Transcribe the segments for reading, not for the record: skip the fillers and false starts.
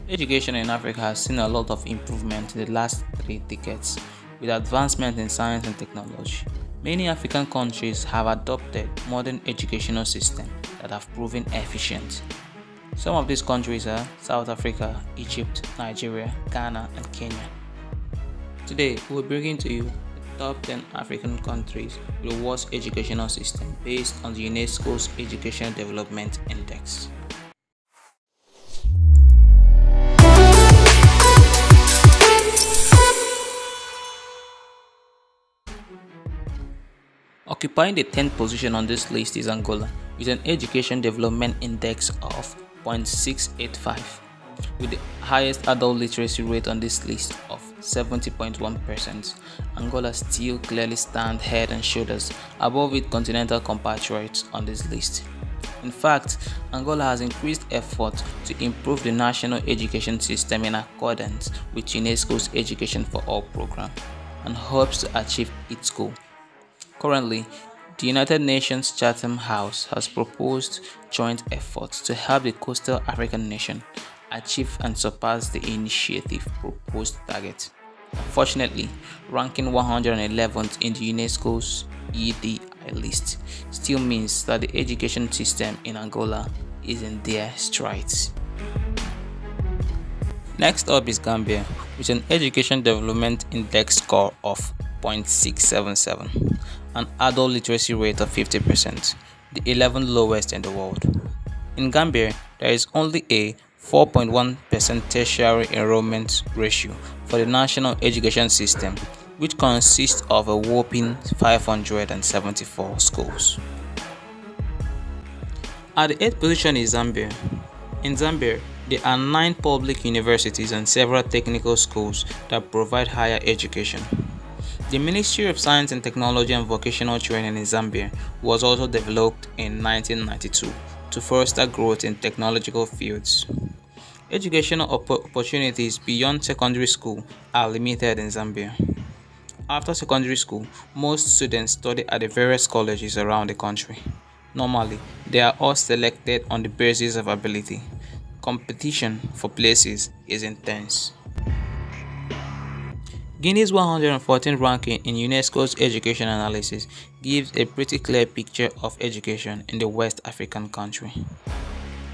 Education in Africa has seen a lot of improvement in the last 3 decades with advancement in science and technology. Many African countries have adopted modern educational systems that have proven efficient. Some of these countries are South Africa, Egypt, Nigeria, Ghana, and Kenya. Today, we're bringing to you the top 10 African countries with the worst educational system based on the UNESCO's Education Development Index. Occupying the 10th position on this list is Angola, with an Education Development Index of 0.685, with the highest adult literacy rate on this list of 70.1%. Angola still clearly stands head and shoulders above its continental compatriots on this list. In fact, Angola has increased efforts to improve the national education system in accordance with UNESCO's Education for All program and hopes to achieve its goal. Currently, the United Nations Chatham House has proposed joint efforts to help the coastal African nation achieve and surpass the initiative proposed target. Unfortunately, ranking 111th in the UNESCO's EDI list still means that the education system in Angola is in dire straits. Next up is Gambia, with an Education Development Index score of 0.677, an adult literacy rate of 50%, the 11th lowest in the world. In Gambia, there is only a 4.1% tertiary enrollment ratio for the national education system, which consists of a whopping 574 schools. At the 8th position is Zambia. In Zambia, there are 9 public universities and several technical schools that provide higher education. The Ministry of Science and Technology and Vocational Training in Zambia was also developed in 1992 to foster growth in technological fields. Educational opportunities beyond secondary school are limited in Zambia. After secondary school, most students study at the various colleges around the country. Normally, they are all selected on the basis of ability. Competition for places is intense. Guinea's 114th ranking in UNESCO's education analysis gives a pretty clear picture of education in the West African country.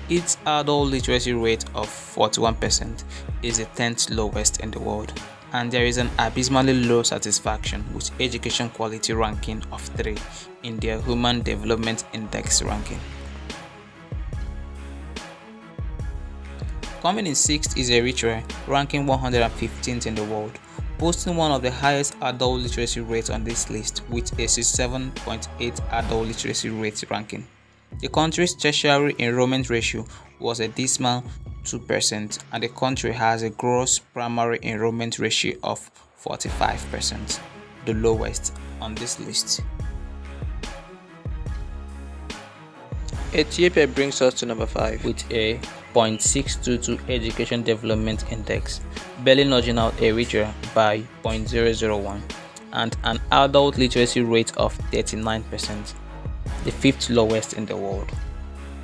Its adult literacy rate of 41% is the 10th lowest in the world, and there is an abysmally low satisfaction with education quality ranking of 3 in their Human Development Index ranking. Coming in 6th is Eritrea, ranking 115th in the world, boasting one of the highest adult literacy rates on this list with a 67.8 adult literacy rate ranking. The country's tertiary enrollment ratio was a dismal 2%, and the country has a gross primary enrollment ratio of 45%, the lowest on this list. Ethiopia brings us to number 5 with a 0.622 Education Development Index, barely nudging out Eritrea by 0.001, and an adult literacy rate of 39%, the 5th lowest in the world.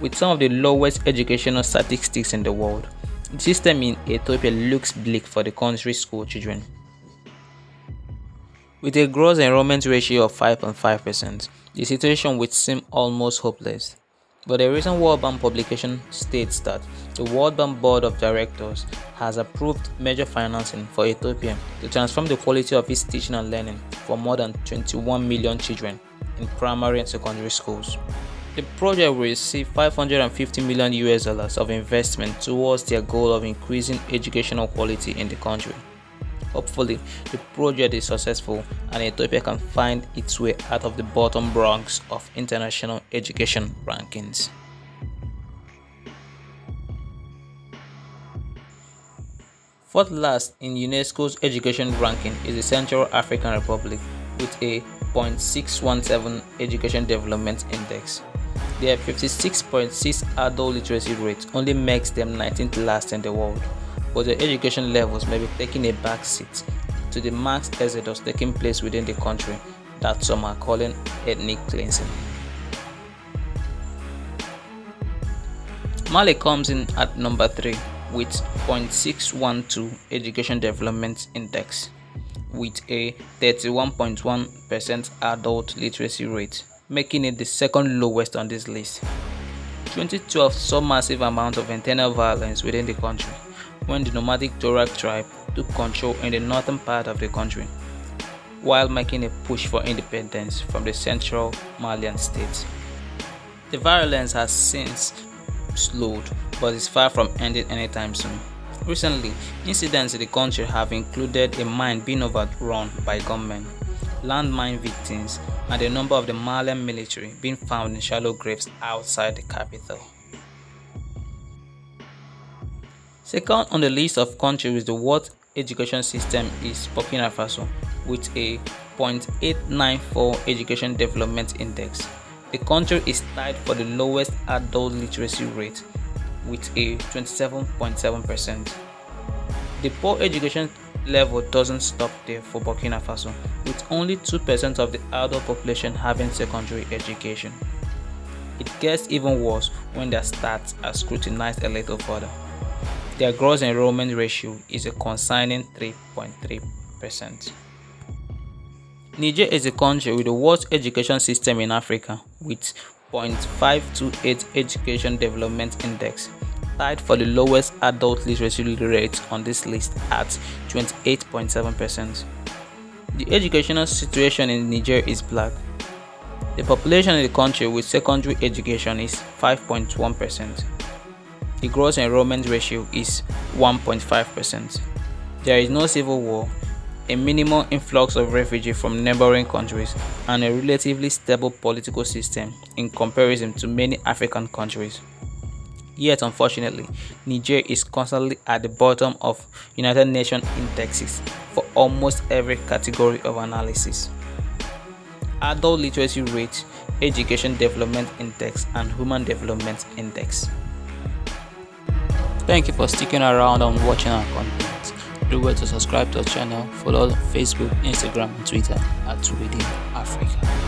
With some of the lowest educational statistics in the world, the system in Ethiopia looks bleak for the country's school children. With a gross enrollment ratio of 5.5%, the situation would seem almost hopeless. But a recent World Bank publication states that the World Bank Board of Directors has approved major financing for Ethiopia to transform the quality of its teaching and learning for more than 21 million children in primary and secondary schools. The project will receive $550 million of investment towards their goal of increasing educational quality in the country. Hopefully, the project is successful and Ethiopia can find its way out of the bottom rungs of international education rankings. Fourth last in UNESCO's education ranking is the Central African Republic with a 0.617 Education Development Index. Their 56.6 adult literacy rate only makes them 19th last in the world, but their education levels may be taking a back seat to the mass exodus taking place within the country that some are calling ethnic cleansing. Mali comes in at number 3 with 0.612 Education Development Index, with a 31.1% adult literacy rate, making it the second lowest on this list. 2012 saw massive amounts of internal violence within the country when the nomadic Tuareg tribe took control in the northern part of the country, while making a push for independence from the central Malian state. The violence has since slowed, but is far from ending anytime soon. Recently, incidents in the country have included a mine being overrun by gunmen, landmine victims, and a number of the Malian military being found in shallow graves outside the capital. Second on the list of countries with the worst education system is Burkina Faso, with a 0.894 Education Development Index. The country is tied for the lowest adult literacy rate, with a 27.7%. The poor education level doesn't stop there for Burkina Faso, with only 2% of the adult population having secondary education. It gets even worse when their stats are scrutinized a little further. Their gross enrollment ratio is a concerning 3.3%. Niger is a country with the worst education system in Africa, with 0.528 Education Development Index, tied for the lowest adult literacy rate on this list at 28.7%. The educational situation in Niger is black. The population in the country with secondary education is 5.1%. The gross enrollment ratio is 1.5%. There is no civil war, a minimal influx of refugees from neighboring countries, and a relatively stable political system in comparison to many African countries. Yet, unfortunately, Niger is constantly at the bottom of United Nations indexes for almost every category of analysis: adult literacy rate, Education Development Index, and Human Development Index. Thank you for sticking around and watching our content. Do well to subscribe to our channel, follow us on Facebook, Instagram, and Twitter at Degrading Africa.